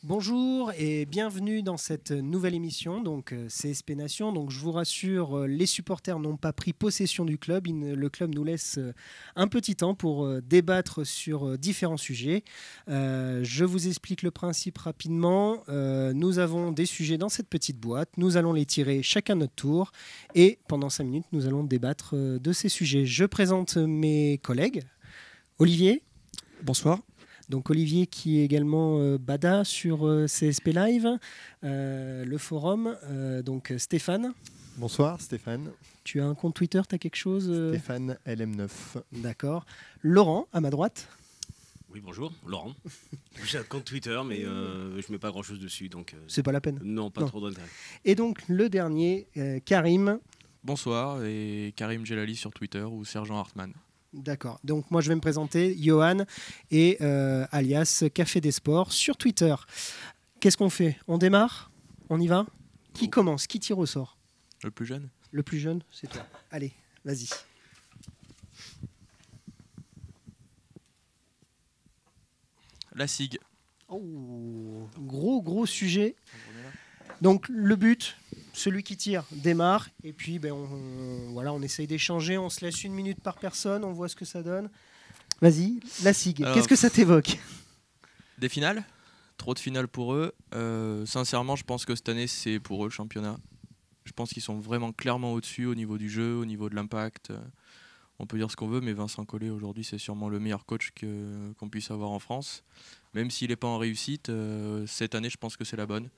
Bonjour et bienvenue dans cette nouvelle émission, donc CSP Nation. Donc je vous rassure, les supporters n'ont pas pris possession du club. Le club nous laisse un petit temps pour débattre sur différents sujets. Je vous explique le principe rapidement. Nous avons des sujets dans cette petite boîte. Nous allons les tirer chacun notre tour et pendant 5 minutes, nous allons débattre de ces sujets. Je présente mes collègues. Olivier. Bonsoir. Donc Olivier qui est également Bada sur CSP Live, le forum. Donc Stéphane. Bonsoir Stéphane. Tu as un compte Twitter, tu as quelque chose Stéphane LM9. D'accord. Laurent, à ma droite. Oui, bonjour, Laurent. J'ai un compte Twitter, mais je mets pas grand-chose dessus. Donc, c'est pas la peine. Non, pas trop d'intérêt. Et donc le dernier, Karim. Bonsoir, et Karim Djellali sur Twitter ou Sergent Hartmann. D'accord. Donc moi je vais me présenter, Johan, et alias Café des Sports sur Twitter. Qu'est-ce qu'on fait? On démarre? On y va? Qui commence? Qui tire au sort? Le plus jeune? Le plus jeune, c'est toi. Allez, vas-y. La SIG. Oh, gros sujet. Donc le but, celui qui tire démarre et puis on essaye d'échanger, on se laisse 1 minute par personne, on voit ce que ça donne. Vas-y, la SIG, qu'est-ce que ça t'évoque? Des finales? Trop de finales pour eux. Sincèrement, je pense que cette année, c'est pour eux le championnat. Je pense qu'ils sont vraiment clairement au-dessus au niveau du jeu, au niveau de l'impact. On peut dire ce qu'on veut, mais Vincent Collet, aujourd'hui, c'est sûrement le meilleur coach qu'on puisse avoir en France. Même s'il n'est pas en réussite, cette année, je pense que c'est la bonne.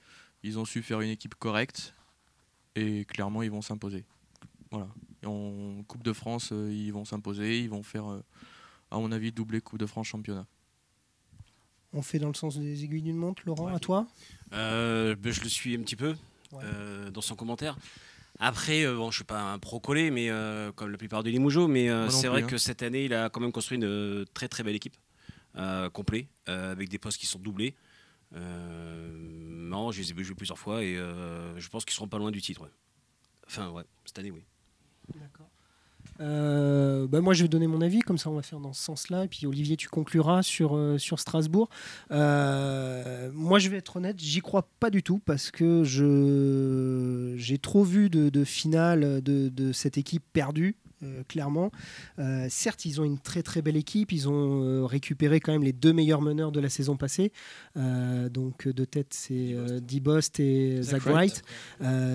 Ils ont su faire une équipe correcte et clairement, ils vont s'imposer. Voilà. En Coupe de France, ils vont s'imposer. Ils vont faire, à mon avis, doubler Coupe de France championnat. On fait dans le sens des aiguilles d'une montre, Laurent, à toi? Je le suis un petit peu dans son commentaire. Après, je ne suis pas un pro-collé, mais comme la plupart des Limougeaux, mais c'est vrai que cette année, il a quand même construit une très très belle équipe, complète, avec des postes qui sont doublés. Non, je les ai vus jouer plusieurs fois et je pense qu'ils seront pas loin du titre. Ouais. Enfin, ouais, cette année, oui. D'accord. Moi, je vais donner mon avis, comme ça on va faire dans ce sens-là. Et puis Olivier, tu concluras sur Strasbourg. Moi, je vais être honnête, j'y crois pas du tout parce que j'ai trop vu de finales de cette équipe perdue. Clairement. Certes, ils ont une très très belle équipe. Ils ont récupéré quand même les 2 meilleurs meneurs de la saison passée. Donc de tête, c'est Dibost et Zach Wright.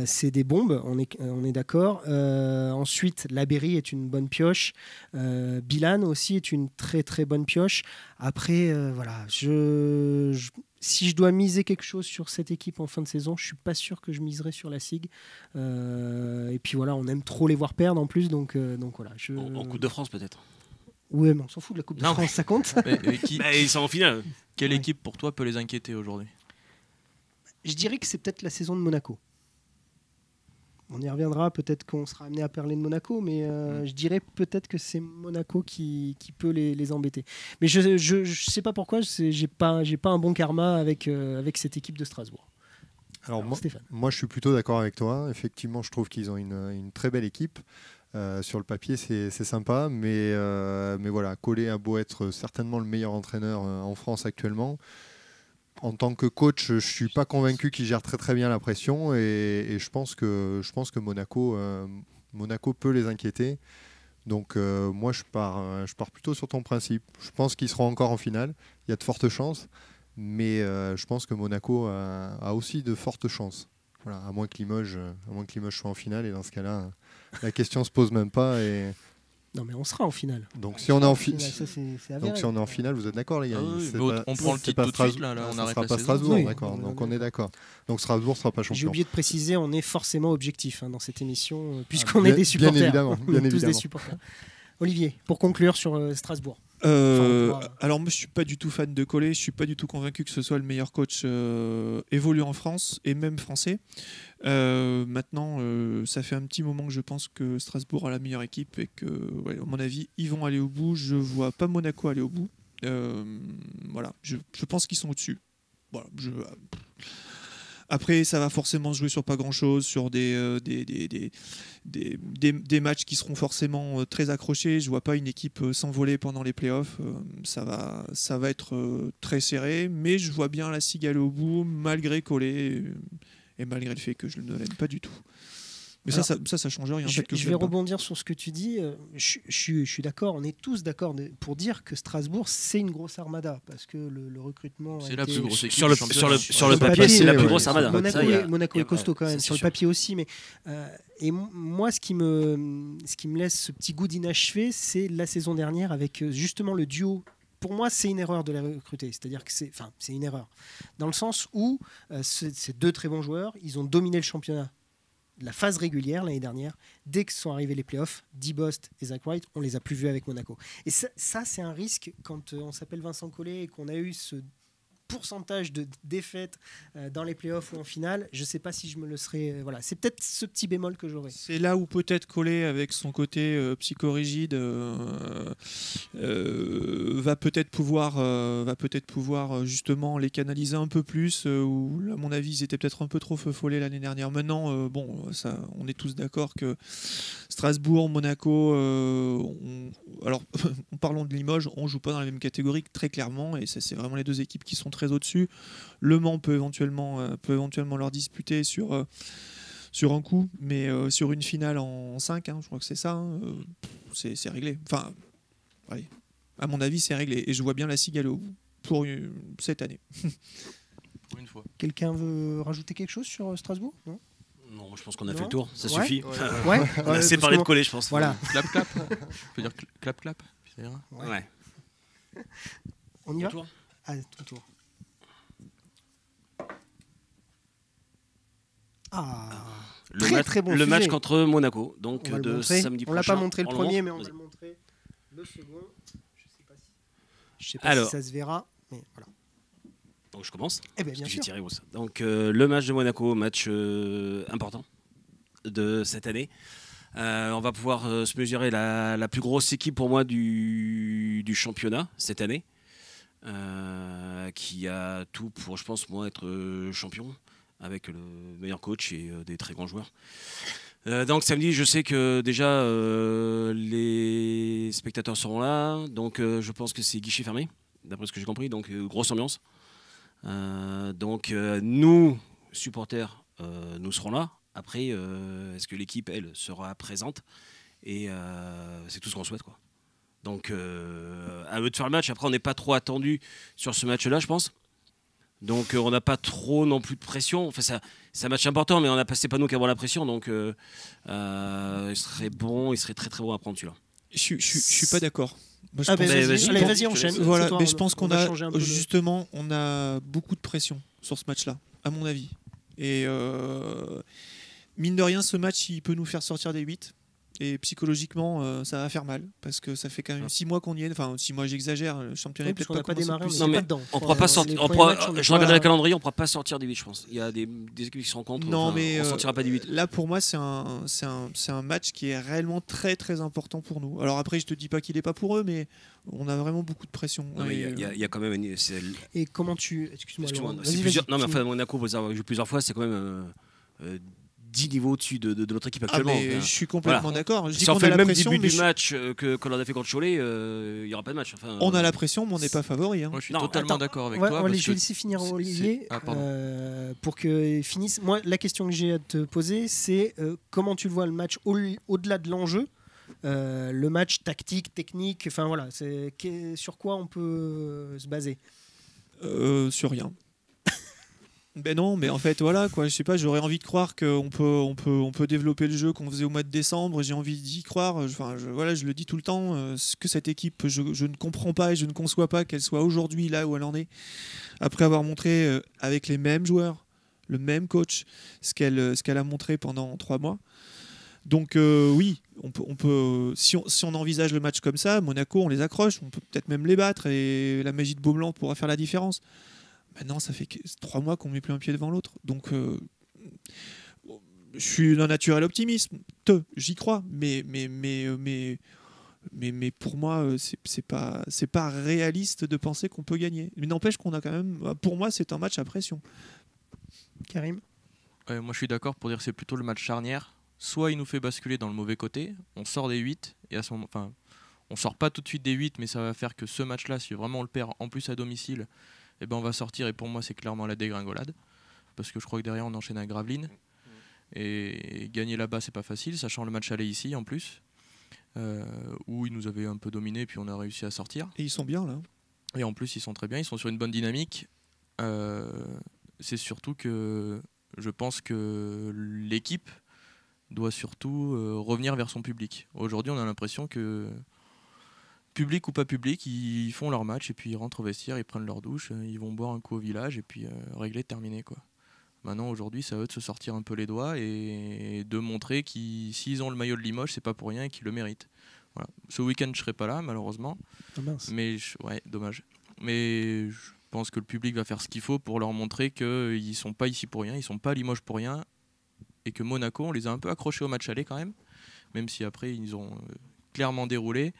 C'est des bombes, on est d'accord. Ensuite, Labéry est une bonne pioche. Bilan aussi est une très très bonne pioche. Après, voilà, si je dois miser quelque chose sur cette équipe en fin de saison, je suis pas sûr que je miserai sur la SIG. Et puis voilà, on aime trop les voir perdre en plus, donc voilà. En Coupe de France peut-être. Ouais, mais on s'en fout de la Coupe de France, ça compte. Ils sont en finale. Quelle équipe pour toi peut les inquiéter aujourd'hui? Je dirais que c'est peut-être la saison de Monaco. On y reviendra, peut-être qu'on sera amené à parler de Monaco, mais je dirais peut-être que c'est Monaco qui peut les embêter. Mais je sais pas pourquoi, j'ai pas un bon karma avec cette équipe de Strasbourg. Alors moi, je suis plutôt d'accord avec toi. Effectivement, je trouve qu'ils ont une très belle équipe. Sur le papier, c'est sympa, mais voilà, Collet a beau être certainement le meilleur entraîneur en France actuellement. En tant que coach, je ne suis pas convaincu qu'il gère très très bien la pression et je pense que Monaco peut les inquiéter. Donc moi, je pars plutôt sur ton principe. Je pense qu'ils seront encore en finale. Il y a de fortes chances, mais je pense que Monaco a aussi de fortes chances. Voilà, à moins que Limoges soit en finale, et dans ce cas-là, la question ne se pose même pas. Non, mais on sera en finale. Donc si on est en finale, vous êtes d'accord les gars? On prend le titre tout de suite, là on arrête la saison. Strasbourg, d'accord. Donc on est d'accord. Donc Strasbourg ne sera pas champion. J'ai oublié de préciser, on est forcément objectif dans cette émission, puisqu'on est des supporters. Bien évidemment. Tous des supporters. Olivier, pour conclure sur Strasbourg. Alors moi je suis pas du tout fan de Collet, je suis pas du tout convaincu que ce soit le meilleur coach évolué en France et même français. Maintenant ça fait un petit moment que je pense que Strasbourg a la meilleure équipe et que à mon avis ils vont aller au bout. Je vois pas Monaco aller au bout. Voilà, je pense qu'ils sont au-dessus. Voilà, Après, ça va forcément se jouer sur pas grand-chose, sur des matchs qui seront forcément très accrochés. Je vois pas une équipe s'envoler pendant les playoffs. Ça va être très serré, mais je vois bien la SIG aller au bout, malgré Collet et malgré le fait que je ne l'aime pas du tout. Mais alors, ça change rien. Je vais rebondir sur ce que tu dis. Je suis d'accord, on est tous d'accord pour dire que Strasbourg, c'est une grosse armada, parce que le recrutement... C'est la plus grosse équipe sur le papier, c'est la plus grosse armada. Monaco est costaud quand même, sur le papier aussi. Mais, et moi, ce qui me laisse ce petit goût d'inachevé, c'est la saison dernière avec justement le duo. Pour moi, c'est une erreur de les recruter. C'est-à-dire que c'est une erreur. Dans le sens où c'est deux très bons joueurs, ils ont dominé le championnat. La phase régulière l'année dernière, dès que sont arrivés les playoffs, Dibost et Zach Wright, on les a plus vus avec Monaco. Et ça c'est un risque quand on s'appelle Vincent Collet et qu'on a eu ce pourcentage de défaites dans les playoffs ou en finale. Je ne sais pas si je me le serais... voilà. C'est peut-être ce petit bémol que j'aurais. C'est là où peut-être Collet, avec son côté psychorigide, va peut-être pouvoir justement les canaliser un peu plus. Où, à mon avis, ils étaient peut-être un peu trop folés l'année dernière. Maintenant, on est tous d'accord que Strasbourg, Monaco, alors parlons de Limoges, on ne joue pas dans la même catégorie très clairement, et ça, c'est vraiment les deux équipes qui sont très au-dessus. Le Mans peut éventuellement leur disputer sur un coup, mais sur une finale en 5, je crois que c'est ça, c'est réglé. Enfin, ouais, à mon avis, c'est réglé. Et je vois bien la SIG aller au bout pour cette année. Pour une fois. Quelqu'un veut rajouter quelque chose sur Strasbourg ? Non, je pense qu'on a fait le tour, ça suffit. Ouais. On a assez parlé de Collet, je pense. Voilà. Clap. On peut dire clap. Ouais. On y va ? Tour. Allez, ton tour. Très bon le match sujet. contre Monaco, donc de samedi prochain. On l'a pas montré le premier, mais on va le montrer le second. Je sais pas si ça se verra, mais voilà. Donc je commence. Eh bien sûr. Donc le match de Monaco, match important de cette année. On va pouvoir se mesurer la plus grosse équipe pour moi du championnat cette année, qui a tout pour, je pense, moi, être champion, avec le meilleur coach et des très grands joueurs. Donc samedi, je sais que déjà les spectateurs seront là, donc je pense que c'est guichet fermé, d'après ce que j'ai compris, donc grosse ambiance. Donc nous, supporters, nous serons là. Après, est-ce que l'équipe, elle, sera présente ? Et c'est tout ce qu'on souhaite, quoi. Donc, à eux de faire le match. Après, on n'est pas trop attendu sur ce match-là, je pense. Donc, on n'a pas trop non plus de pression. Enfin, c'est un match important, mais c'est pas nous qui avons la pression. Donc, il serait très très bon à prendre celui-là. Je suis pas d'accord. Moi, vas-y, enchaîne. Voilà, mais je pense qu'on a justement, on a beaucoup de pression sur ce match-là, à mon avis. Et mine de rien, ce match, il peut nous faire sortir des 8. Et psychologiquement, ça va faire mal. Parce que ça fait quand même 6 mois qu'on y est. Enfin, 6 mois, j'exagère. Le championnat peut-être pas démarré. Non, mais on ne pourra pas sortir. Je regarde le calendrier, on ne pourra pas sortir des 8, je pense. Il y a des équipes qui se rencontrent. Non, mais on ne sortira pas des 8. Là, pour moi, c'est un match qui est réellement très, très important pour nous. Alors après, je ne te dis pas qu'il n'est pas pour eux, mais on a vraiment beaucoup de pression. Non, mais il y a quand même... Et comment tu... Excuse-moi. Non, mais enfin, Monaco, vous avez joué plusieurs fois, c'est quand même... 10 niveaux au-dessus de notre équipe actuellement. Je suis complètement d'accord. Si on fait le même début du match que qu'on a fait contre Cholet, il n'y aura pas de match. Enfin, on a la pression, mais on n'est pas favori. Moi, je suis totalement d'accord avec toi. Je vais laisser finir Olivier pour qu'il finisse. Moi, la question que j'ai à te poser, c'est comment tu vois le match au-delà de l'enjeu, le match tactique, technique, enfin voilà, sur quoi on peut se baser ? Sur rien. Ben non, mais en fait voilà quoi. Je sais pas. J'aurais envie de croire qu'on peut développer le jeu qu'on faisait au mois de décembre. J'ai envie d'y croire. Enfin, je le dis tout le temps. Que cette équipe, je ne comprends pas et je ne conçois pas qu'elle soit aujourd'hui là où elle en est. Après avoir montré avec les mêmes joueurs, le même coach, ce qu'elle a montré pendant 3 mois. Donc oui, on peut si on envisage le match comme ça, Monaco, on les accroche. On peut peut-être même les battre et la magie de Beaublanc pourra faire la différence. Maintenant, ça fait 3 mois qu'on ne met plus un pied devant l'autre. Donc, je suis d'un naturel optimisme. J'y crois. Mais pour moi, c'est pas réaliste de penser qu'on peut gagner. Mais n'empêche qu'on a quand même... Pour moi, c'est un match à pression. Karim ? Moi je suis d'accord pour dire que c'est plutôt le match charnière. Soit il nous fait basculer dans le mauvais côté, on sort des 8, et à ce moment, enfin, on sort pas tout de suite des 8, mais ça va faire que ce match-là, si vraiment on le perd en plus à domicile, eh ben on va sortir, et pour moi c'est clairement la dégringolade, parce que je crois que derrière on enchaîne à Gravelines, et gagner là-bas c'est pas facile, sachant le match aller ici en plus, où ils nous avaient un peu dominé, puis on a réussi à sortir. Et ils sont bien là. Et en plus ils sont très bien, ils sont sur une bonne dynamique. C'est surtout que je pense que l'équipe doit surtout revenir vers son public. Aujourd'hui, on a l'impression que, public ou pas public, ils font leur match et puis ils rentrent au vestiaire, ils prennent leur douche, ils vont boire un coup au village et puis régler, terminé, quoi. Maintenant, aujourd'hui, c'est à eux de se sortir un peu les doigts et de montrer qu'ils, s'ils ont le maillot de Limoges, c'est pas pour rien et qu'ils le méritent. Voilà. Ce week-end, je serai pas là, malheureusement. Ah mince. Mais ouais, dommage. Mais je pense que le public va faire ce qu'il faut pour leur montrer qu'ils sont pas ici pour rien, ils sont pas à Limoges pour rien. Et que Monaco, on les a un peu accrochés au match aller quand même si après ils ont clairement déroulé.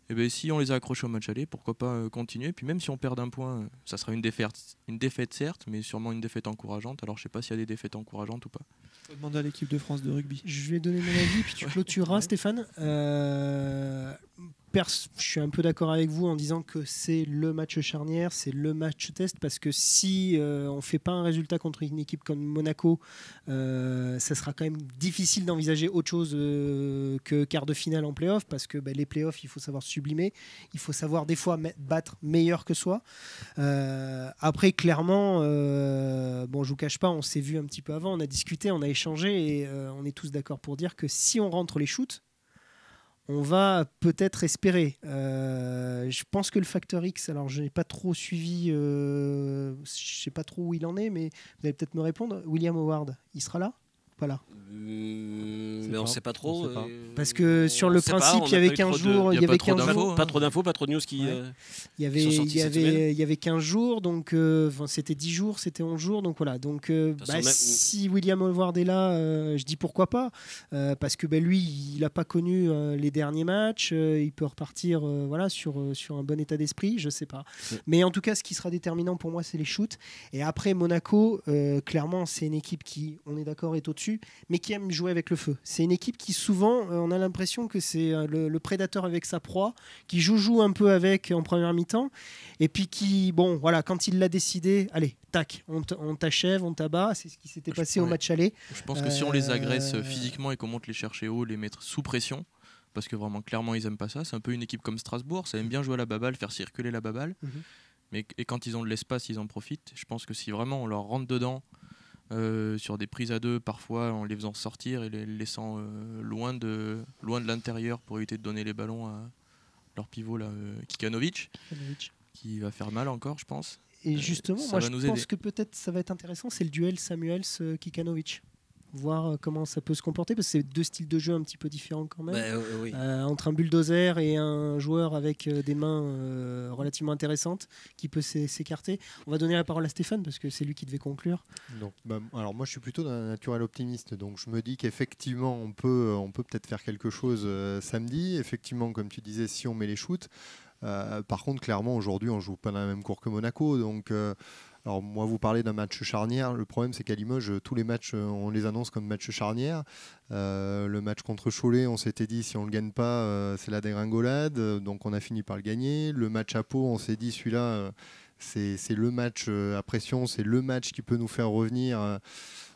Et bien si on les a accrochés au match aller, pourquoi pas continuer. Puis même si on perd d'un point, ça sera une défaite certes, mais sûrement une défaite encourageante. Alors je sais pas s'il y a des défaites encourageantes ou pas. Faut demander à l'équipe de France de rugby. Je vais donner mon avis, puis tu clôtureras, Stéphane. Je suis un peu d'accord avec vous en disant que c'est le match charnière, c'est le match test, parce que si on ne fait pas un résultat contre une équipe comme Monaco, ça sera quand même difficile d'envisager autre chose que quart de finale en play-off, parce que les play-offs, il faut savoir sublimer, il faut savoir des fois battre meilleur que soi. Après, clairement, bon, je vous cache pas, on s'est vu un petit peu avant, on a discuté, on a échangé, et on est tous d'accord pour dire que si on rentre les shoots, on va peut-être espérer. Je pense que le facteur X, alors je n'ai pas trop suivi, je ne sais pas trop où il en est, mais vous allez peut-être me répondre. William Howard, il sera là ? Pas là. Mais on ne sait pas trop. Parce que sur le principe, il y avait 15 jours. Il y avait 15 jours. Pas trop d'infos, pas trop de news qui. Ouais. Il y avait 15 jours, donc c'était 10 jours, c'était 11 jours, donc voilà. Donc si William Howard est là, je dis pourquoi pas, parce que lui, il n'a pas connu les derniers matchs, il peut repartir voilà, sur un bon état d'esprit, je sais pas. Mais en tout cas, ce qui sera déterminant pour moi, c'est les shoots. Et après, Monaco, clairement, c'est une équipe qui, on est d'accord, est au-dessus, mais qui aime jouer avec le feu. C'est une équipe qui souvent, on a l'impression que c'est le prédateur avec sa proie, qui joue un peu avec en première mi-temps, et puis qui, bon, voilà, quand il l'a décidé, allez, tac, on t'achève, on t'abat, c'est ce qui s'était passé au match aller. Je pense que si on les agresse physiquement et qu'on monte les chercher haut, les mettre sous pression, parce que vraiment, clairement, ils aiment pas ça, c'est un peu une équipe comme Strasbourg, ça aime bien jouer à la baballe, faire circuler la baballe, et quand ils ont de l'espace, ils en profitent. Je pense que si vraiment on leur rentre dedans, sur des prises à deux parfois en les faisant sortir et les laissant loin de l'intérieur pour éviter de donner les ballons à leur pivot là, Kikanovic, qui va faire mal encore, je pense. Et justement, moi je pense que peut-être ça va être intéressant, c'est le duel Samuels-Kikanovic. Voir comment ça peut se comporter, parce que c'est deux styles de jeu un petit peu différents quand même. Oui. Entre un bulldozer et un joueur avec des mains relativement intéressantes qui peut s'écarter. On va donner la parole à Stéphane parce que c'est lui qui devait conclure. Donc, alors moi je suis plutôt d'un naturel optimiste, donc je me dis qu'effectivement on peut peut-être faire quelque chose samedi. Effectivement, comme tu disais, si on met les shoots. Par contre, clairement aujourd'hui on joue pas dans la même cour que Monaco, donc alors moi vous parlez d'un match charnière, le problème c'est qu'à Limoges tous les matchs on les annonce comme match charnière. Le match contre Cholet, on s'était dit si on le gagne pas c'est la dégringolade, donc on a fini par le gagner. Le match à Pau, on s'est dit celui-là c'est le match à pression, c'est le match qui peut nous faire revenir.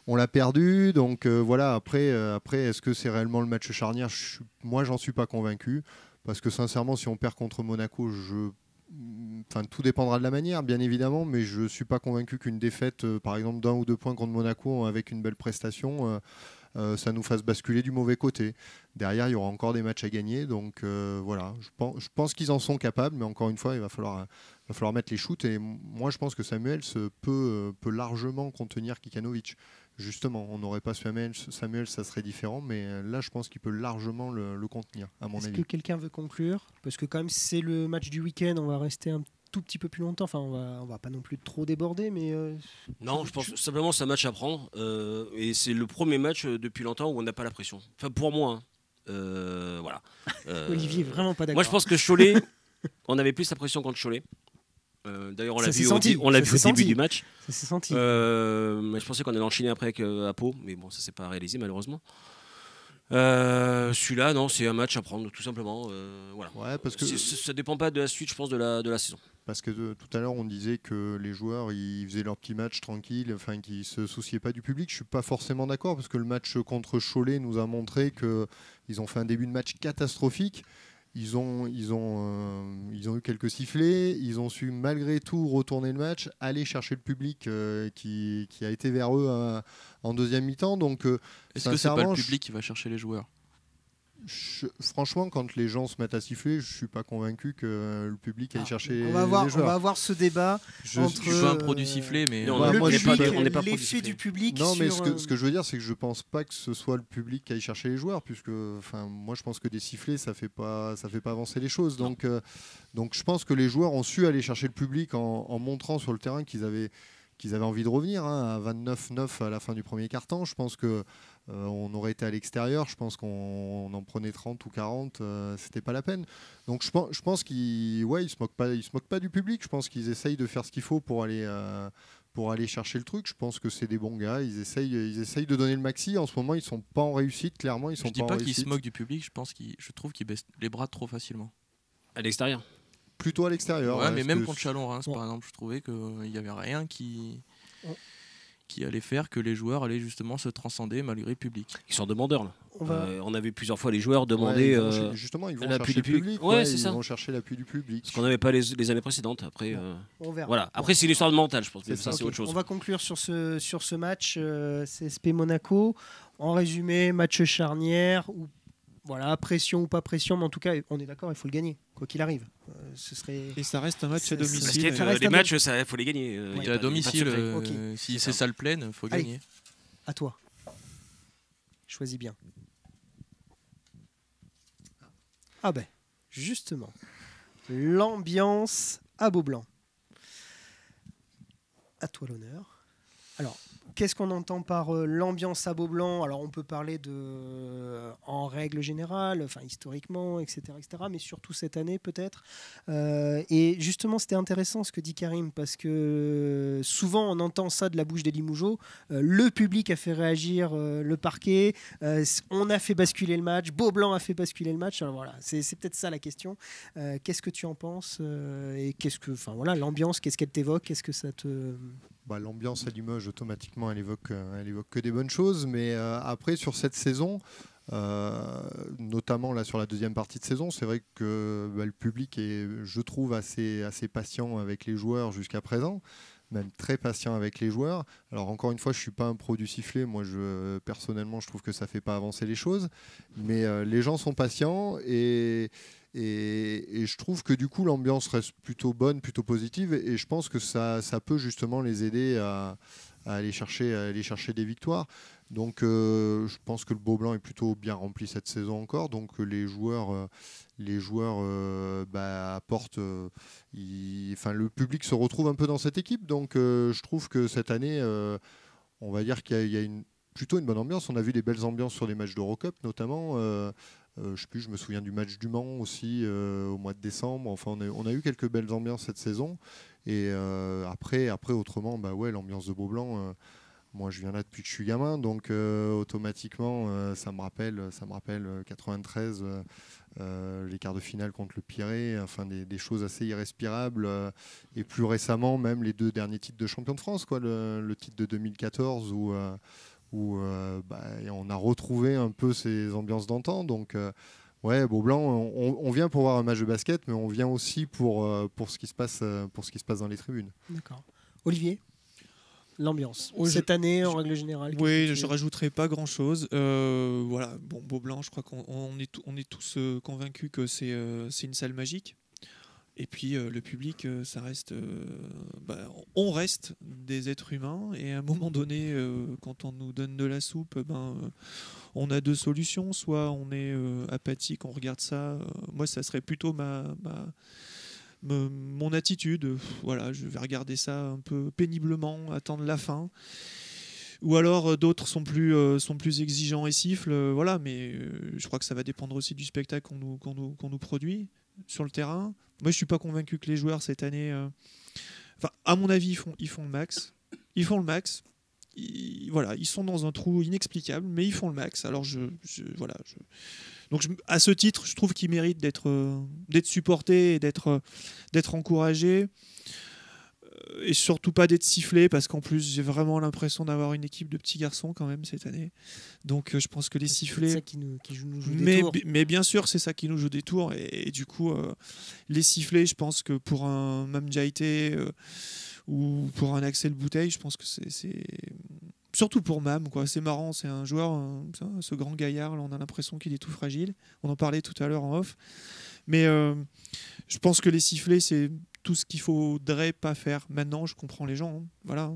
On l'a perdu, donc voilà, après est-ce que c'est réellement le match charnière? Moi j'en suis pas convaincu, parce que sincèrement si on perd contre Monaco, tout dépendra de la manière, bien évidemment, mais je ne suis pas convaincu qu'une défaite, par exemple, d'1 ou 2 points contre Monaco avec une belle prestation, ça nous fasse basculer du mauvais côté. Derrière, il y aura encore des matchs à gagner, donc voilà. Je pense qu'ils en sont capables, mais encore une fois, il va falloir mettre les shoots. Et moi, je pense que Samuels peut largement contenir Kikanovic. Justement, on n'aurait pas Samuels, ça serait différent, mais là, je pense qu'il peut largement le contenir, à mon avis. Est-ce que quelqu'un veut conclure? Parce que quand même, c'est le match du week-end, on va rester un tout petit peu plus longtemps. Enfin, on va pas non plus trop déborder, mais... Non, je pense simplement que c'est un match à prendre, et c'est le premier match depuis longtemps où on n'a pas la pression. Enfin, pour moi, voilà. Olivier est vraiment pas d'accord. Moi, je pense que Cholet, on avait plus la pression contre Cholet. D'ailleurs, on l'a vu au début du match. Ça s'est senti. Je pensais qu'on allait enchaîner après avec Apo, mais bon, ça s'est pas réalisé malheureusement. Celui-là, non, c'est un match à prendre tout simplement. Voilà. Ouais, parce que ça dépend pas de la suite, je pense, de la saison. Parce que tout à l'heure, on disait que les joueurs ils faisaient leur petit match tranquille, enfin, qu'ils ne se souciaient pas du public. Je ne suis pas forcément d'accord, parce que le match contre Cholet nous a montré qu'ils ont fait un début de match catastrophique. Ils ont eu quelques sifflets, ils ont su malgré tout retourner le match, aller chercher le public qui a été vers eux en deuxième mi-temps. Donc, est-ce que c'est pas le public qui va chercher les joueurs ? Franchement, quand les gens se mettent à siffler, je suis pas convaincu que le public aille chercher les joueurs. On va avoir ce débat entre. Je suis pas un pro du sifflet, mais l'effet du public. Non, mais ce que je veux dire, c'est que je pense pas que ce soit le public qui aille chercher les joueurs, puisque, moi, je pense que des sifflets, ça fait pas avancer les choses. Donc, je pense que les joueurs ont su aller chercher le public en montrant sur le terrain qu'ils avaient envie de revenir à 29-9 à la fin du premier quart-temps. Je pense que on aurait été à l'extérieur, je pense qu'on en prenait 30 ou 40, c'était pas la peine. Donc je pense qu'ils se moquent pas du public. Je pense qu'ils essayent de faire ce qu'il faut pour aller chercher le truc. Je pense que c'est des bons gars, ils essayent de donner le maxi. En ce moment, ils sont pas en réussite, clairement, ils sont pas en réussite. Je dis pas qu'ils se moquent du public, je trouve qu'ils baissent les bras trop facilement. À l'extérieur. Plutôt à l'extérieur. Ouais, mais même contre Chalon-Reims, par exemple, je trouvais qu'il n'y avait rien qui allait faire que les joueurs allaient justement se transcender malgré le public. Ils sont demandeurs là. On a vu plusieurs fois les joueurs demander justement, ils vont chercher le public. Ils vont chercher l'appui du public. Ce qu'on n'avait pas les années précédentes. Après, on verra. Voilà. Après, c'est l'histoire de mental, je pense. Mais ça, c'est autre chose. On va conclure sur ce match CSP Monaco. En résumé, match charnière où voilà, pression ou pas pression, mais en tout cas, on est d'accord, il faut le gagner, quoi qu'il arrive. Et ça reste un match à domicile. Les matchs, il faut les gagner. À domicile, si c'est salle pleine, il faut gagner. À toi. Choisis bien. Ah ben, justement, l'ambiance à Beaublanc. À toi l'honneur. Alors, qu'est-ce qu'on entend par l'ambiance à Beaublanc ? Alors, on peut parler en règle générale, historiquement, etc., mais surtout cette année peut-être. Et justement, c'était intéressant ce que dit Karim, parce que souvent on entend ça de la bouche d'Elie Mougeot. Le public a fait réagir le parquet, on a fait basculer le match, Beaublanc a fait basculer le match. Alors voilà, c'est peut-être ça la question. Qu'est-ce que tu en penses ? Et l'ambiance, qu'est-ce qu'elle t'évoque ? Qu'est-ce que ça te... L'ambiance à Limoges, automatiquement, elle évoque que des bonnes choses. Mais après, sur cette saison, notamment là sur la deuxième partie de saison, c'est vrai que le public est, je trouve, assez patient avec les joueurs jusqu'à présent, même très patient avec les joueurs. Alors encore une fois, je ne suis pas un pro du sifflet. Moi, personnellement, je trouve que ça ne fait pas avancer les choses. Mais les gens sont patients et je trouve que du coup l'ambiance reste plutôt bonne, plutôt positive, et je pense que ça peut justement les aider à aller chercher des victoires. Donc je pense que le Beaublanc est plutôt bien rempli cette saison encore, donc les joueurs apportent, le public se retrouve un peu dans cette équipe, donc je trouve que cette année on va dire qu'il y a plutôt une bonne ambiance. On a vu des belles ambiances sur les matchs d'Eurocup notamment. Je me souviens du match du Mans aussi au mois de décembre. Enfin, on a eu quelques belles ambiances cette saison. Et après autrement, l'ambiance de Beaublanc, moi je viens là depuis que je suis gamin, donc automatiquement ça me rappelle 93, les quarts de finale contre le Pirée, des choses assez irrespirables. Et plus récemment, même les 2 derniers titres de champion de France, le titre de 2014 où on a retrouvé un peu ces ambiances d'antan. Donc, Beaublanc, on vient pour voir un match de basket, mais on vient aussi pour ce qui se passe dans les tribunes. D'accord. Olivier, l'ambiance cette année en règle générale. Oui, je rajouterai pas grand-chose. Beaublanc, je crois qu'on est tous convaincus que c'est une salle magique. Et puis le public, ça reste, on reste des êtres humains, et à un moment donné, quand on nous donne de la soupe, on a 2 solutions. Soit on est apathique, on regarde ça. Moi, ça serait plutôt mon attitude. Voilà, je vais regarder ça un peu péniblement, attendre la fin. Ou alors d'autres sont plus exigeants et sifflent. Voilà, mais je crois que ça va dépendre aussi du spectacle qu'on nous produit sur le terrain. Moi, je suis pas convaincu que les joueurs cette année à mon avis, ils font le max. Ils font le max. Voilà, ils sont dans un trou inexplicable, mais ils font le max. Alors donc à ce titre, je trouve qu'ils méritent d'être supportés et d'être encouragés. Et surtout pas d'être sifflés, parce qu'en plus j'ai vraiment l'impression d'avoir une équipe de petits garçons quand même cette année. Donc je pense que les sifflets, c'est ça qui nous joue des tours. Mais bien sûr c'est ça qui nous joue des tours, et du coup les sifflets, je pense que pour un Mamjaité ou pour un Axel Bouteille, je pense que c'est surtout pour Mam, quoi. C'est marrant, c'est un joueur, ce grand gaillard là, on a l'impression qu'il est tout fragile, on en parlait tout à l'heure en off, mais je pense que les sifflets, c'est tout ce qu'il faudrait pas faire. Maintenant, je comprends les gens. Hein. Voilà.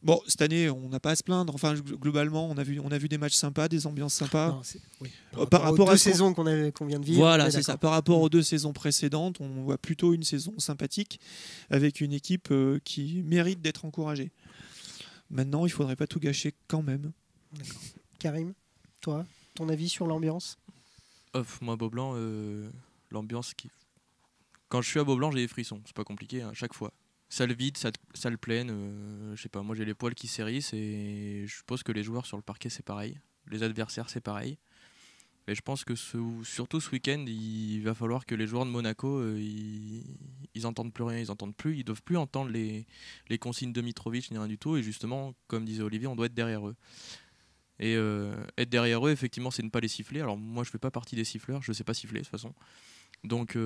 Bon, cette année, on n'a pas à se plaindre. Enfin, globalement, on a vu des matchs sympas, des ambiances sympas. Non, oui. Par rapport aux 2 saisons qu'on vient de vivre. Voilà, c'est ça. Par rapport aux 2 saisons précédentes, on voit plutôt une saison sympathique avec une équipe qui mérite d'être encouragée. Maintenant, il faudrait pas tout gâcher quand même. D'accord. Karim, toi, ton avis sur l'ambiance? Moi, Beaublanc, l'ambiance quand je suis à Beaublanc, j'ai des frissons, c'est pas compliqué, à chaque fois. Salle vide, salle pleine, je sais pas, moi j'ai les poils qui s'hérissent, et je suppose que les joueurs sur le parquet c'est pareil, les adversaires c'est pareil. Et je pense que surtout ce week-end, il va falloir que les joueurs de Monaco, ils entendent plus rien, ils doivent plus entendre les consignes de Mitrovic ni rien du tout, et justement, comme disait Olivier, on doit être derrière eux. Et être derrière eux, effectivement, c'est ne pas les siffler. Alors moi, je fais pas partie des siffleurs, je sais pas siffler de toute façon. Donc,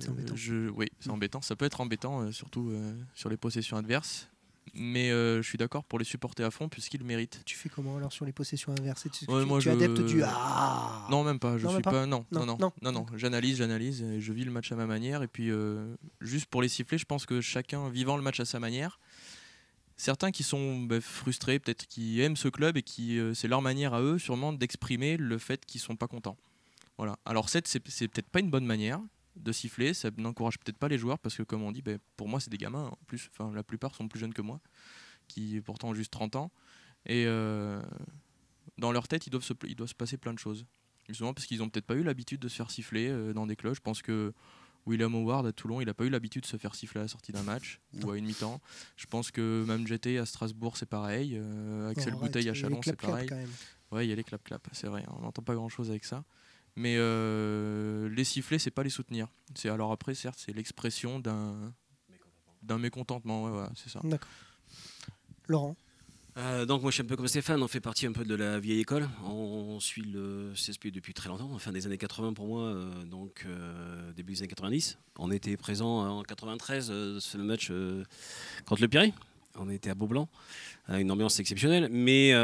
c'est embêtant. Oui, c'est embêtant. Ça peut être embêtant, surtout sur les possessions adverses. Mais je suis d'accord pour les supporter à fond puisqu'ils le méritent. Tu fais comment alors sur les possessions inversées? Tu adeptes du Non, même pas. Je suis pas. Non. Non. J'analyse. Et je vis le match à ma manière. Et puis, juste pour les siffler, je pense que chacun vivant le match à sa manière. Certains qui sont frustrés, peut-être qui aiment ce club et qui c'est leur manière à eux sûrement d'exprimer le fait qu'ils sont pas contents. Voilà. Alors c'est peut-être pas une bonne manière de siffler, ça n'encourage peut-être pas les joueurs parce que comme on dit, pour moi c'est des gamins en plus, enfin la plupart sont plus jeunes que moi, qui pourtant ont juste 30 ans, et dans leur tête il doit se passer plein de choses. Justement parce qu'ils ont peut-être pas eu l'habitude de se faire siffler dans des clubs. Je pense que William Howard à Toulon, il n'a pas eu l'habitude de se faire siffler à la sortie d'un match ou à une mi-temps. Je pense que même Mamjaité à Strasbourg, c'est pareil. Axel Bouteille à Chalon, c'est pareil. Ouais, il y a les clap-clap, c'est vrai. On n'entend pas grand-chose avec ça. Mais les siffler, c'est pas les soutenir. Alors après, certes, c'est l'expression d'un mécontentement. Ouais, voilà, c'est ça. D'accord. Laurent? Donc moi je suis un peu comme Stéphane, on fait partie un peu de la vieille école, on suit le CSP depuis très longtemps, fin des années 80 pour moi, début des années 90. On était présent en 93 sur le match contre le Pirée, on était à Beaublanc, une ambiance exceptionnelle, mais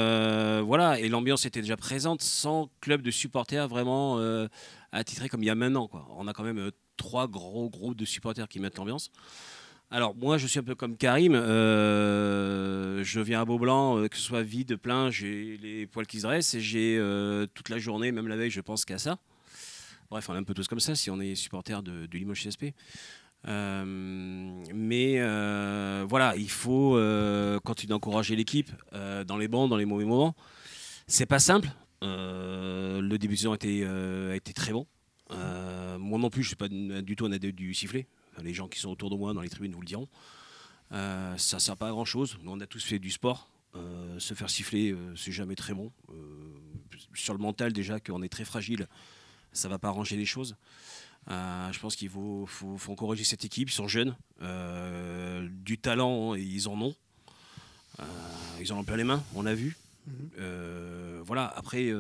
voilà, et l'ambiance était déjà présente sans club de supporters vraiment attitré comme il y a maintenant, quoi. On a quand même 3 gros groupes de supporters qui mettent l'ambiance. Alors moi je suis un peu comme Karim, je viens à Beaublanc, que ce soit vide, plein, j'ai les poils qui se dressent et j'ai toute la journée, même la veille, je pense qu'à ça. Bref, on est un peu tous comme ça si on est supporter de Limoges CSP. Voilà, il faut continuer d'encourager l'équipe dans les bons, dans les mauvais moments. C'est pas simple, le début de saison a été très bon. Moi non plus, je ne suis pas du tout un adepte du sifflet. Les gens qui sont autour de moi dans les tribunes vous le diront. Ça ne sert pas à grand chose. Nous, on a tous fait du sport. Se faire siffler, c'est jamais très bon. Sur le mental, déjà, qu'on est très fragile, ça ne va pas arranger les choses. Je pense qu'il faut encourager cette équipe. Ils sont jeunes. Du talent, ils en ont. Ils en ont plein les mains, on l'a vu. Voilà, après.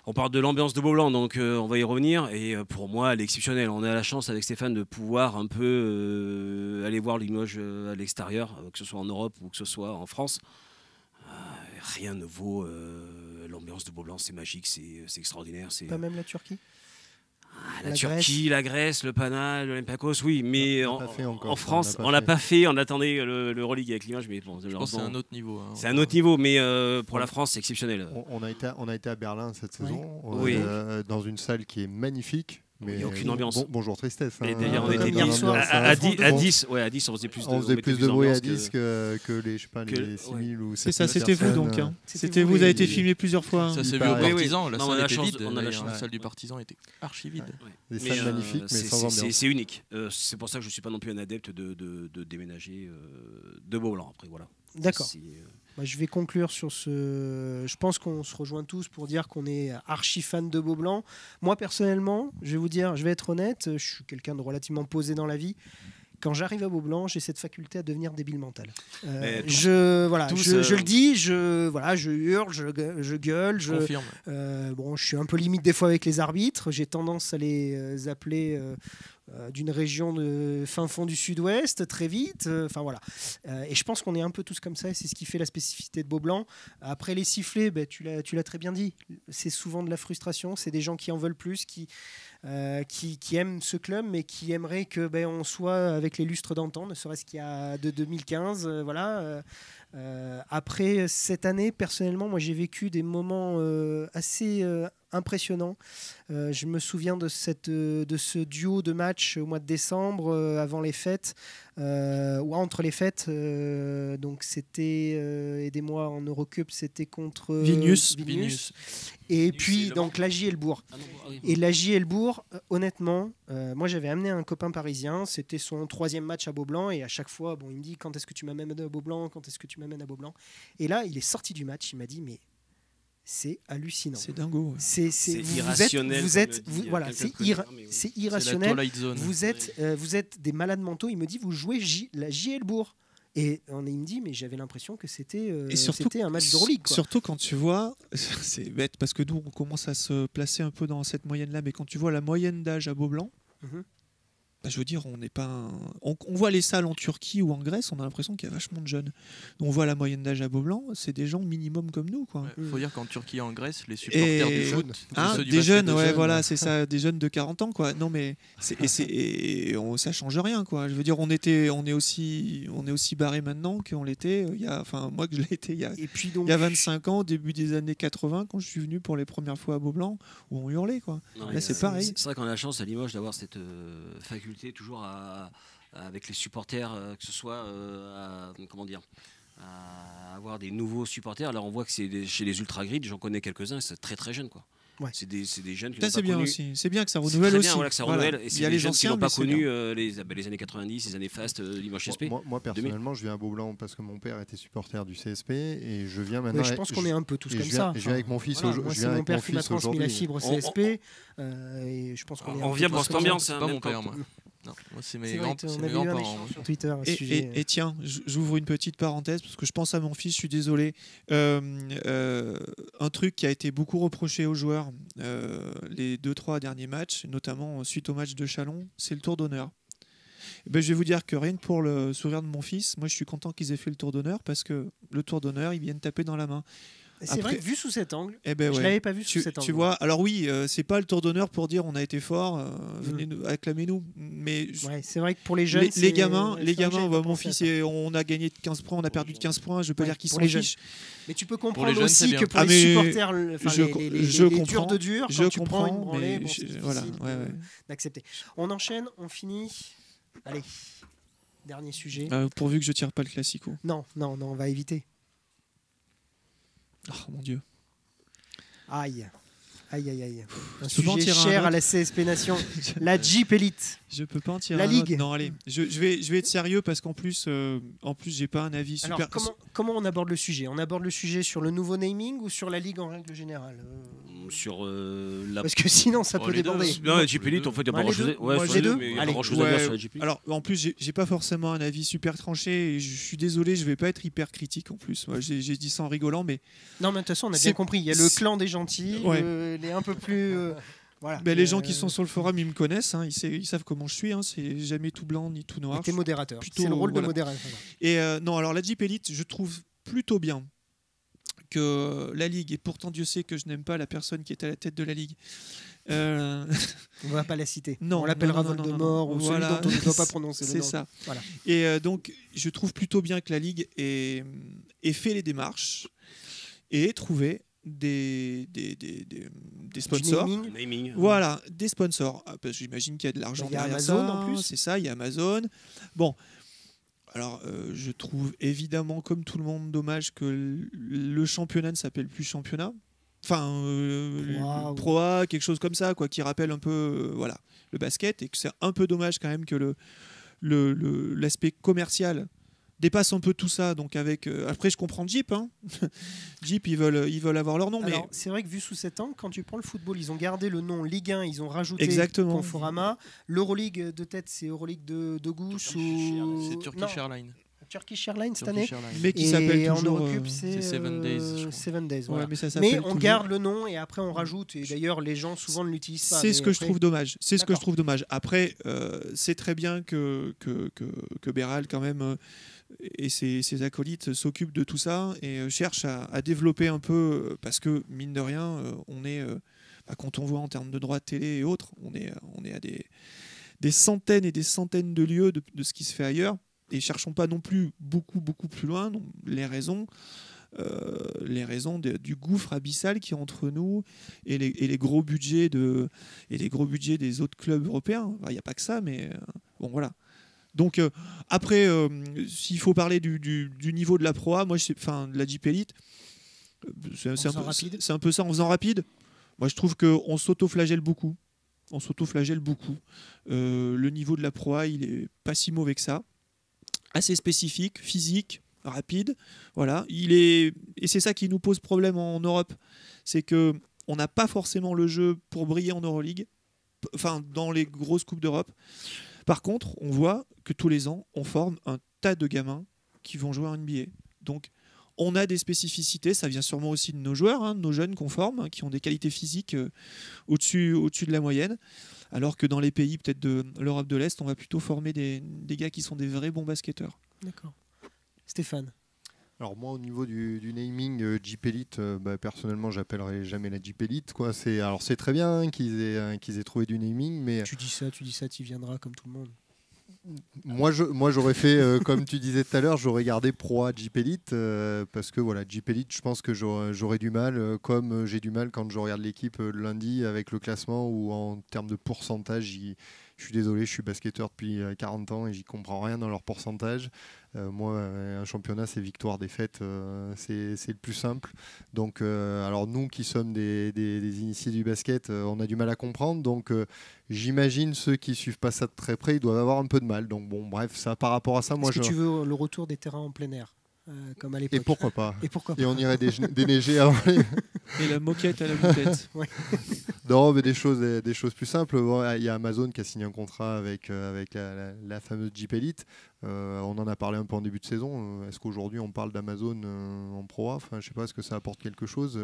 On parle de l'ambiance de Beaublanc, donc on va y revenir. Et pour moi, elle est exceptionnelle. On a la chance avec Stéphane de pouvoir un peu aller voir Limoges à l'extérieur, que ce soit en Europe ou que ce soit en France. Rien ne vaut l'ambiance de Beaublanc, c'est magique, c'est extraordinaire. Pas même la Turquie? La Turquie, la Grèce, le Pana, l'Olympiakos, oui, mais en France, on l'a pas fait. On attendait le Euroleague avec Limoges, mais bon, je pense que c'est un autre niveau. Hein, c'est un autre niveau, mais pour la France, c'est exceptionnel. On a été à Berlin cette saison, oui. Dans une salle qui est magnifique, Mais il n'y a aucune ambiance. Bonjour tristesse. Et d'ailleurs, on était hier soir, à 10, on faisait plus de bruit à 10 que les 6000 ou 7000 C'est ça, c'était vous donc. C'était vous, avez été filmé plusieurs fois. Ça s'est vu au Partisan, la salle était vide. La salle du Partisan était archi vide. Des salles magnifiques, mais sans ambiance. C'est unique. C'est pour ça que je ne suis pas non plus un adepte de déménager de Beaublanc. Après, voilà. D'accord. Je vais conclure sur ce. Je pense qu'on se rejoint tous pour dire qu'on est archi fan de Beaublanc. Moi, personnellement, je vais vous dire, je vais être honnête, je suis quelqu'un de relativement posé dans la vie. Quand j'arrive à Beaublanc, j'ai cette faculté à devenir débile mental. Je le dis, je hurle, je gueule. Je confirme. Je suis un peu limite des fois avec les arbitres. J'ai tendance à les appeler d'une région de fin fond du sud-ouest très vite. Et je pense qu'on est un peu tous comme ça et c'est ce qui fait la spécificité de Beaublanc. Après les sifflets, tu l'as très bien dit. C'est souvent de la frustration. C'est des gens qui en veulent plus, qui aiment ce club, mais qui aimeraient que on soit avec les lustres d'antan, ne serait-ce qu'il y a de 2015. Après cette année, personnellement, moi j'ai vécu des moments assez impressionnants. Je me souviens de ce duo de matchs au mois de décembre, avant les fêtes, ou entre les fêtes. Donc c'était, aidez-moi en Eurocup, c'était contre Vilnius. Et puis donc la JL-Bourg. Et la JL-Bourg, honnêtement, moi j'avais amené un copain parisien, c'était son 3e match à Beaublanc, et à chaque fois, il me dit quand est-ce que tu m'amènes à Beaublanc, quand est-ce que tu m'amènes à Beaublanc. Et là, il est sorti du match, il m'a dit mais c'est hallucinant. C'est dingo. Ouais. C'est irrationnel. C'est irrationnel. Vous êtes des malades mentaux. Il me dit vous jouez la JL-Bourg. Et il me dit, mais j'avais l'impression que c'était un match d'Euroleague. Surtout quand tu vois, c'est bête parce que nous on commence à se placer un peu dans cette moyenne-là, mais quand tu vois la moyenne d'âge à Beaublanc, je veux dire, on n'est pas. On voit les salles en Turquie ou en Grèce, on a l'impression qu'il y a vachement de jeunes. On voit la moyenne d'âge à Beaublanc, c'est des gens minimum comme nous, quoi. Faut dire qu'en Turquie et en Grèce, les supporters du foot, des jeunes, voilà, c'est ça, des jeunes de 40 ans, quoi. Non mais ça change rien, quoi. Je veux dire, on est aussi barré maintenant qu'on l'était. Moi que je l'ai été il y a 25 ans, au début des années 80, quand je suis venu pour les premières fois à Beaublanc, où on hurlait, quoi. Là, c'est pareil. C'est vrai qu'on a la chance à Limoges d'avoir cette faculté toujours avec les supporters, que ce soit à avoir des nouveaux supporters. Là, on voit que c'est chez les Ultra Grid, j'en connais quelques-uns, c'est très très jeune, quoi. Ouais. C'est des jeunes qui n'ont pas bien connu. Aussi. C'est bien que ça renouvelle aussi. Que ça renouvelle. Et c'est des jeunes qui n'ont pas connu les années 90, les années Fast, Limoges CSP. Moi personnellement, je viens à Beaublanc parce que mon père était supporter du CSP et je viens maintenant. Je pense qu'on est un peu tous comme ça. Je viens avec mon fils aujourd'hui. C'est mon père qui m'a transmis la fibre CSP. Et je pense qu'on est. On vient pour cette ambiance. C'est pas mon père, moi. Non, moi c'est mes grands-parents. Sur Twitter, et tiens, j'ouvre une petite parenthèse parce que je pense à mon fils, je suis désolé. Un truc qui a été beaucoup reproché aux joueurs les 2-3 derniers matchs, notamment suite au match de Chalon, c'est le tour d'honneur. Je vais vous dire que rien que pour le sourire de mon fils, moi je suis content qu'ils aient fait le tour d'honneur parce que le tour d'honneur, ils viennent taper dans la main. C'est vrai que vu sous cet angle, je ne l'avais pas vu sous cet angle. Tu vois, alors oui, c'est pas le tour d'honneur pour dire on a été fort, venez acclamez-nous. Mais c'est vrai que pour les jeunes, les gamins, mon fils, on a gagné de 15 points, on a perdu de 15 points, je veux pas dire qu'ils s'en fichent. Mais tu peux comprendre aussi que pour les supporters, les durs de dur, quand tu prends une branlée, c'est difficile d'accepter. On enchaîne, on finit. Allez, dernier sujet. Pourvu que je tire pas le classico. Non, on va éviter. Oh mon Dieu. Aïe. Un sujet cher à la CSP Nation. La Jeep Elite. Je peux pas en tirer la Ligue. Non, allez. Je vais être sérieux parce qu'en plus, j'ai pas un avis super. Alors, comment on aborde le sujet ? On aborde le sujet sur le nouveau naming ou sur la Ligue en règle générale ? Sur Parce que sinon, ça peut déborder. Non, la Jeep Elite, en fait, il n'y a pas grand-chose. Les deux. Grand-chose à dire sur la Jeep Elite. Alors, en plus, j'ai pas forcément un avis super tranché. Et je suis désolé, je vais pas être hyper critique en plus. Moi, j'ai dit ça en rigolant, mais. Non, mais de toute façon, on a bien compris. Il y a le clan des gentils, les un peu plus. Voilà. Les gens qui sont sur le forum, ils me connaissent, ils savent comment je suis. C'est jamais tout blanc ni tout noir. T'es modérateur. C'est le rôle de modérateur. Et non, alors la Jeep Elite, je trouve plutôt bien que la Ligue, et pourtant Dieu sait que je n'aime pas la personne qui est à la tête de la Ligue. On va pas la citer. Non, on l'appellera Voldemort ou celui dont on ne doit pas prononcer le nom. C'est ça. Voilà. Et donc, je trouve plutôt bien que la Ligue ait fait les démarches et ait trouvé des sponsors. Naming. Voilà, des sponsors. Parce que j'imagine qu'il y a de l'argent derrière Amazon, ça. en plus. C'est ça, il y a Amazon. Bon, alors je trouve évidemment, comme tout le monde, dommage que le championnat ne s'appelle plus championnat. Enfin, Pro A, quelque chose comme ça, quoi, qui rappelle un peu voilà, le basket. Et que c'est un peu dommage quand même que l'aspect commercial dépasse un peu tout ça. Donc après, je comprends Jeep. Hein. Jeep, ils veulent avoir leur nom. Alors, mais c'est vrai que vu sous cet angle, quand tu prends le football, ils ont gardé le nom Ligue 1, ils ont rajouté Exactement. Conforama. L'Euroleague de tête, c'est Euroleague de Gousse ou c'est Turkish Airlines. Turkish Airlines cette année. Mais qui s'appelle toujours... en Eurocup, c'est 7 Days. Je crois. 7 Days. Ouais, Voilà. mais on garde le nom et après on rajoute. Et d'ailleurs, les gens souvent ne l'utilisent pas. C'est ce que je trouve dommage. Après, c'est très bien que Béral, quand même, et ses acolytes s'occupent de tout ça et cherchent à développer un peu, parce que, mine de rien, on est, quand on voit en termes de droits de télé et autres, on est à des centaines et des centaines de lieux de ce qui se fait ailleurs. Et cherchons pas non plus beaucoup plus loin. Donc, les raisons du gouffre abyssal qui est entre nous et les gros budgets des autres clubs européens. Il n'y a pas que ça, mais bon voilà. Donc après, s'il faut parler du niveau de la Pro A, moi, de la Jeep Elite, c'est un peu ça en faisant rapide. Moi, je trouve qu'on s'auto-flagelle beaucoup. Le niveau de la Pro A, il est pas si mauvais que ça. Assez spécifique, physique, rapide. Voilà. Et c'est ça qui nous pose problème en Europe. C'est qu'on n'a pas forcément le jeu pour briller en Euroleague, enfin dans les grosses coupes d'Europe. Par contre, on voit que tous les ans, on forme un tas de gamins qui vont jouer en NBA. Donc, on a des spécificités. Ça vient sûrement aussi de nos joueurs, de nos jeunes qu'on forme, qui ont des qualités physiques au-dessus de la moyenne. Alors que dans les pays peut-être de l'Europe de l'Est, on va plutôt former des gars qui sont des vrais bons basketteurs. D'accord. Stéphane. Alors moi, au niveau du naming Jeep Elite, personnellement, j'appellerai jamais la Jeep Elite. Quoi. C'est très bien qu'ils aient trouvé du naming, mais tu dis ça, tu viendras comme tout le monde. Moi, j'aurais fait, comme tu disais tout à l'heure, j'aurais gardé Pro A Jeep Elite parce que voilà, Jeep Elite, je pense que j'aurais du mal, comme j'ai du mal quand je regarde l'équipe lundi avec le classement ou en termes de pourcentage. Je suis désolé, je suis basketteur depuis 40 ans et j'y comprends rien dans leur pourcentage. Moi, un championnat, c'est victoire-défaite, c'est le plus simple. Donc, alors nous qui sommes des initiés du basket, on a du mal à comprendre. Donc, j'imagine ceux qui suivent pas ça de très près, ils doivent avoir un peu de mal. Donc, bon, bref, ça par rapport à ça, moi, Est-ce que tu veux le retour des terrains en plein air comme à l'époque. Et pourquoi pas. Et on irait déneiger avant les... Et la moquette à la moquette. Ouais. Non, mais des choses plus simples. Bon, il y a Amazon qui a signé un contrat avec la fameuse Jeep Elite. On en a parlé un peu en début de saison. Est-ce qu'aujourd'hui on parle d'Amazon en Pro A? Enfin, je sais pas, est-ce que ça apporte quelque chose?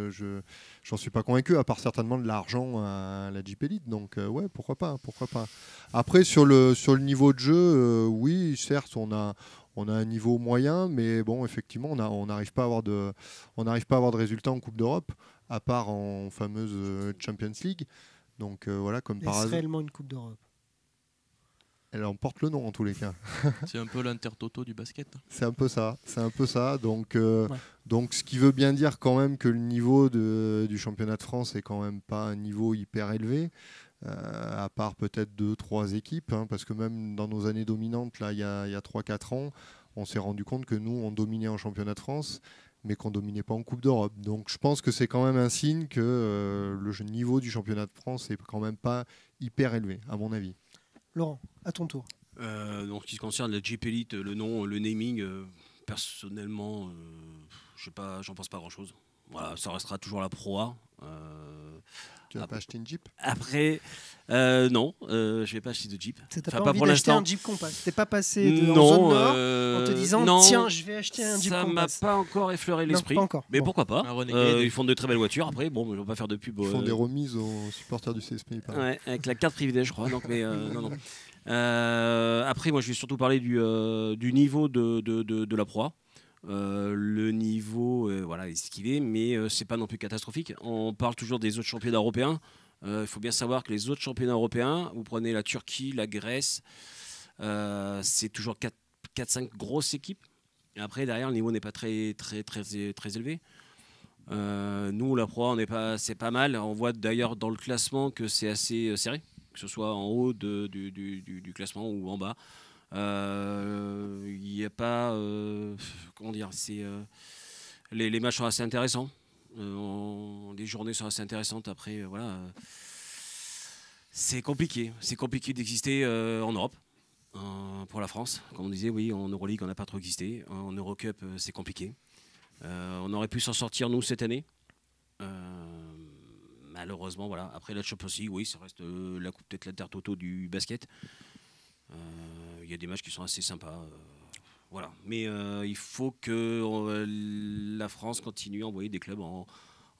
J'en suis pas convaincu, à part certainement de l'argent à la Jeep Elite. Donc ouais, pourquoi pas. Après, sur le niveau de jeu, oui, certes, on a un niveau moyen, mais bon, effectivement, on n'arrive pas à avoir de résultats en Coupe d'Europe, à part en fameuse Champions League. Donc voilà, comme par hasard. Est-ce réellement une Coupe d'Europe? Elle en porte le nom en tous les cas. C'est un peu l'Intertoto du basket. C'est un peu ça. Donc, ouais. donc ce qui veut bien dire quand même que le niveau du championnat de France est quand même pas un niveau hyper élevé. À part peut-être 2-3 équipes, parce que même dans nos années dominantes, là, il y a 3-4 ans, on s'est rendu compte que nous, on dominait en championnat de France, mais qu'on ne dominait pas en Coupe d'Europe. Donc je pense que c'est quand même un signe que le niveau du championnat de France n'est quand même pas hyper élevé, à mon avis. Laurent, à ton tour. Donc, ce qui concerne la Jeep Elite, le nom, le naming, personnellement, je sais pas, j'en pense pas grand-chose. Voilà, ça restera toujours la Pro A. Tu vas pas acheter une Jeep? Après, non, je vais pas acheter de Jeep. T'as pas envie d'acheter un Jeep Compass? T'es pas passé en zone nord en te disant non, tiens, je vais acheter un Jeep Compass? Ça m'a pas encore effleuré l'esprit. Pas encore. Mais bon. Pourquoi pas? Ils font de très belles voitures. Après, bon, je vais pas faire de pub. Ils font des remises aux supporters du CSP. Ouais, avec la carte privilège, je crois. Donc, mais non. Après, moi, je vais surtout parler du niveau de la Pro A. Le niveau voilà, est ce qu'il est, mais c'est pas non plus catastrophique. On parle toujours des autres championnats européens. Il faut bien savoir que les autres championnats européens, vous prenez la Turquie, la Grèce, c'est toujours 4-5 grosses équipes. Et après, derrière, le niveau n'est pas très élevé. Nous, la Pro A, c'est pas mal. On voit d'ailleurs dans le classement que c'est assez serré, que ce soit en haut du classement ou en bas. Il n'y a pas, comment dire, les matchs sont assez intéressants. Les journées sont assez intéressantes. Après, voilà, c'est compliqué d'exister en Europe. Pour la France, comme on disait, oui, en Euroleague, on n'a pas trop existé. En Eurocup, c'est compliqué. On aurait pu s'en sortir, nous, cette année. Malheureusement, voilà. Après la Champions League, oui, ça reste peut-être l'intertoto du basket. Il y a des matchs qui sont assez sympas. Voilà. Mais il faut que la France continue à envoyer des clubs en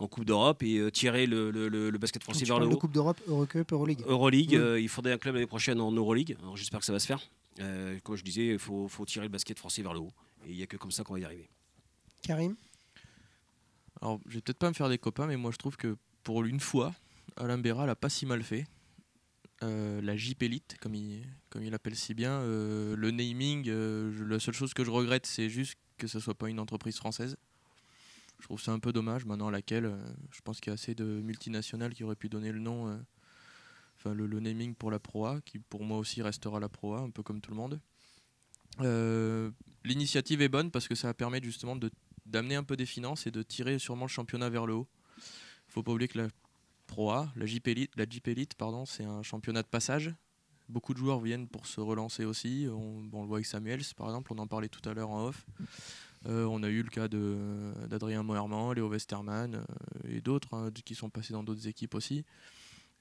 Coupe d'Europe et tirer le basket français vers le haut. Coupe d'Europe, Eurocup, Euroleague. Euroleague, il faudrait un club l'année prochaine en Euroleague. Alors j'espère que ça va se faire. Comme je disais, il faut tirer le basket français vers le haut. Et il n'y a que comme ça qu'on va y arriver. Karim ? Alors, je vais peut-être pas me faire des copains, mais moi je trouve que pour une fois, Alain Béral a pas si mal fait. La Jeep Elite, comme il appelle si bien, le naming, la seule chose que je regrette, c'est juste que ce soit pas une entreprise française. Je trouve ça un peu dommage, maintenant à laquelle je pense qu'il y a assez de multinationales qui auraient pu donner le nom, le naming pour la Pro A, qui pour moi aussi restera la Pro A, un peu comme tout le monde. L'initiative est bonne parce que ça va permettre justement d'amener un peu des finances et de tirer sûrement le championnat vers le haut. Il faut pas oublier que la Pro A, la Jeep Elite, c'est un championnat de passage. Beaucoup de joueurs viennent pour se relancer aussi. On le voit avec Samuels, par exemple, on en parlait tout à l'heure en off. On a eu le cas d'Adrien Moerman, Léo Westermann et d'autres qui sont passés dans d'autres équipes aussi.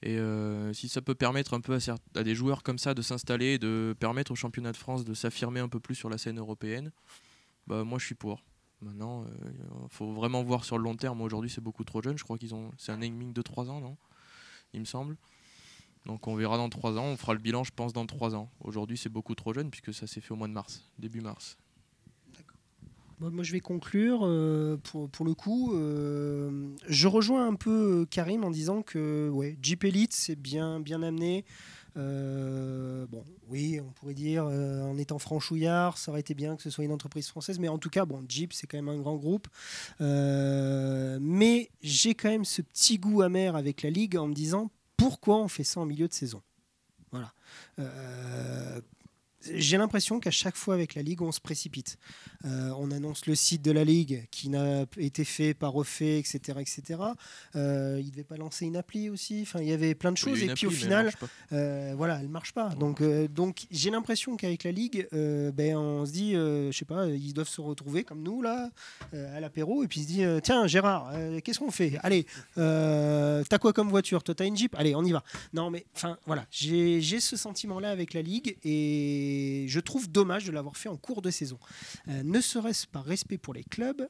Et si ça peut permettre un peu à des joueurs comme ça de s'installer, de permettre au championnat de France de s'affirmer un peu plus sur la scène européenne, bah, moi je suis pour. Maintenant, faut vraiment voir sur le long terme. Aujourd'hui, c'est beaucoup trop jeune. Je crois c'est un naming de 3 ans, non ? Il me semble. Donc on verra dans 3 ans. On fera le bilan, je pense, dans 3 ans. Aujourd'hui, c'est beaucoup trop jeune puisque ça s'est fait au mois de mars, début mars. Moi, je vais conclure. Pour le coup, je rejoins un peu Karim en disant que ouais, Jeep Elite, c'est bien amené. Bon, oui, on pourrait dire en étant franchouillard, ça aurait été bien que ce soit une entreprise française, mais en tout cas, bon, Jeep, c'est quand même un grand groupe. Mais j'ai quand même ce petit goût amer avec la Ligue en me disant pourquoi on fait ça en milieu de saison. Voilà. J'ai l'impression qu'à chaque fois avec la Ligue, on se précipite. On annonce le site de la Ligue qui n'a été fait, pas refait, etc. etc. Il ne devait pas lancer une appli aussi. Enfin, il y avait plein de choses. Et puis au final, elle ne marche pas. Donc j'ai l'impression qu'avec la Ligue, on se dit, je sais pas, ils doivent se retrouver comme nous, là, à l'apéro. Et puis ils se disent, tiens, Gérard, qu'est-ce qu'on fait ? Allez, t'as quoi comme voiture ? Toi, t'as une Jeep ? Allez, on y va. Non, mais enfin, voilà. J'ai ce sentiment-là avec la Ligue et je trouve dommage de l'avoir fait en cours de saison. Ne serait-ce par respect pour les clubs,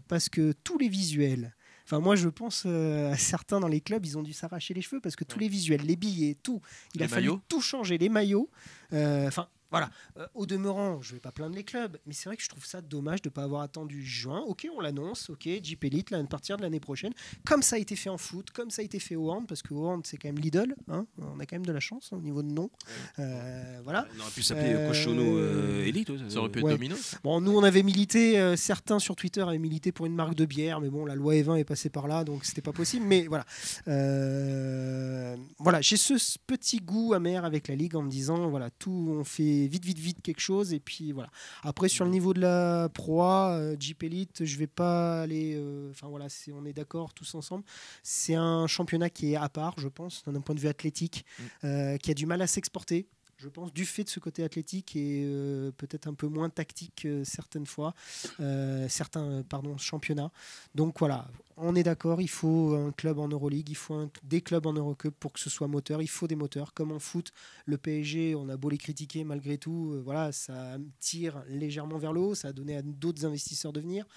parce que tous les visuels, enfin moi je pense à certains dans les clubs, ils ont dû s'arracher les cheveux parce que tous les visuels, les billets, tout, il a fallu tout changer, les maillots, voilà. Au demeurant, je ne vais pas plaindre les clubs, mais c'est vrai que je trouve ça dommage de ne pas avoir attendu juin. Ok, on l'annonce, ok, Jeep Elite, à partir de l'année prochaine, comme ça a été fait en foot, comme ça a été fait au hand, parce que au hand, c'est quand même Lidl, hein, on a quand même de la chance au niveau de nom. Voilà. On aurait pu s'appeler Cochono Elite. Ça aurait pu être Domino. Bon, nous, on avait milité, certains sur Twitter avaient milité pour une marque de bière, mais bon, la loi E20 est passée par là, donc c'était pas possible. Mais voilà. Voilà, j'ai ce petit goût amer avec la Ligue en me disant, voilà, tout, on fait vite quelque chose et puis voilà. Après sur le niveau de la Pro A, Jeep Elite, je vais pas aller voilà, on est d'accord tous ensemble, c'est un championnat qui est à part, je pense, d'un point de vue athlétique, qui a du mal à s'exporter. Je pense, du fait de ce côté athlétique et peut-être un peu moins tactique certaines fois, certains championnats. Donc voilà, on est d'accord, il faut un club en Euroleague, il faut des clubs en Eurocup pour que ce soit moteur, il faut des moteurs. Comme en foot, le PSG, on a beau les critiquer, malgré tout, voilà, ça tire légèrement vers le haut, ça a donné à d'autres investisseurs de venir.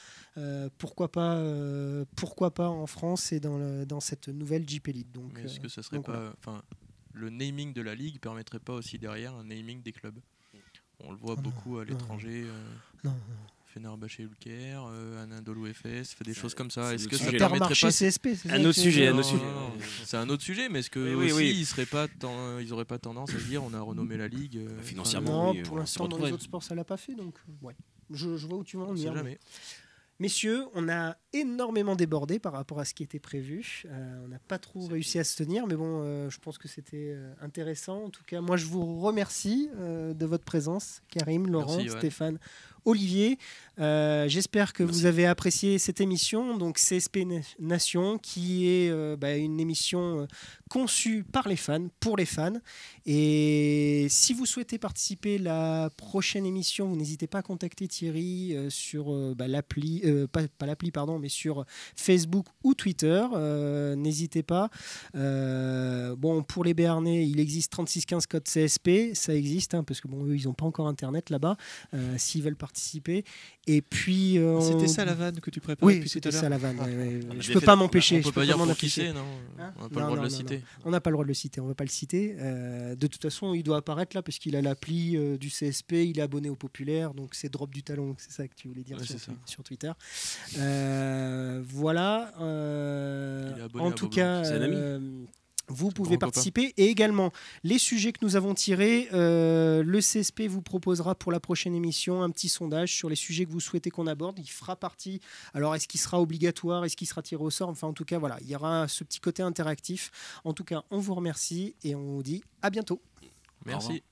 Pourquoi pas en France et dans cette nouvelle Jeep Elite. Donc, mais est-ce que ça serait pas... Voilà. Le naming de la Ligue permettrait pas aussi derrière un naming des clubs. On le voit beaucoup à l'étranger. Fenerbahçe Ulker, Anadolu Efes, fait des choses comme ça. Est-ce que ça permettrait pas CSP, un autre sujet, c'est un autre sujet, mais est-ce que ils auraient pas tendance à dire on a renommé la Ligue financièrement? Non, pour l'instant dans les autres sports ça l'a pas fait, donc ouais. Je vois où tu vas en venir. Messieurs, on a énormément débordé par rapport à ce qui était prévu. On n'a pas trop réussi à se tenir, mais bon, je pense que c'était intéressant. En tout cas, moi, je vous remercie de votre présence, Karim, Laurent, Stéphane, Olivier. J'espère que vous avez apprécié cette émission. Donc, CSP Nation, qui est une émission conçue par les fans, pour les fans. Et si vous souhaitez participer à la prochaine émission, vous n'hésitez pas à contacter Thierry sur l'appli, pas l'appli, pardon, mais sur Facebook ou Twitter. N'hésitez pas. Pour les Béarnais, il existe 3615 code CSP. Ça existe, hein, parce que eux, ils n'ont pas encore Internet là-bas. S'ils veulent participer. Et puis, c'était ça la vanne que tu préparais. Oui, c'était ça la vanne. Je ne peux pas m'empêcher. On peut pas dire pour qui c'est, non. On n'a pas le droit de le citer. On n'a pas le droit de le citer. On ne va pas le citer. De toute façon, il doit apparaître là parce qu'il a l'appli du CSP. Il est abonné au Populaire. Donc, c'est Drop du Talon. C'est ça que tu voulais dire sur Twitter. Voilà. En tout cas, vous pouvez participer. Et également, les sujets que nous avons tirés, le CSP vous proposera pour la prochaine émission un petit sondage sur les sujets que vous souhaitez qu'on aborde. Il fera partie. Alors, est-ce qu'il sera obligatoire? Est-ce qu'il sera tiré au sort? Enfin, en tout cas, voilà, il y aura ce petit côté interactif. En tout cas, on vous remercie et on vous dit à bientôt. Merci.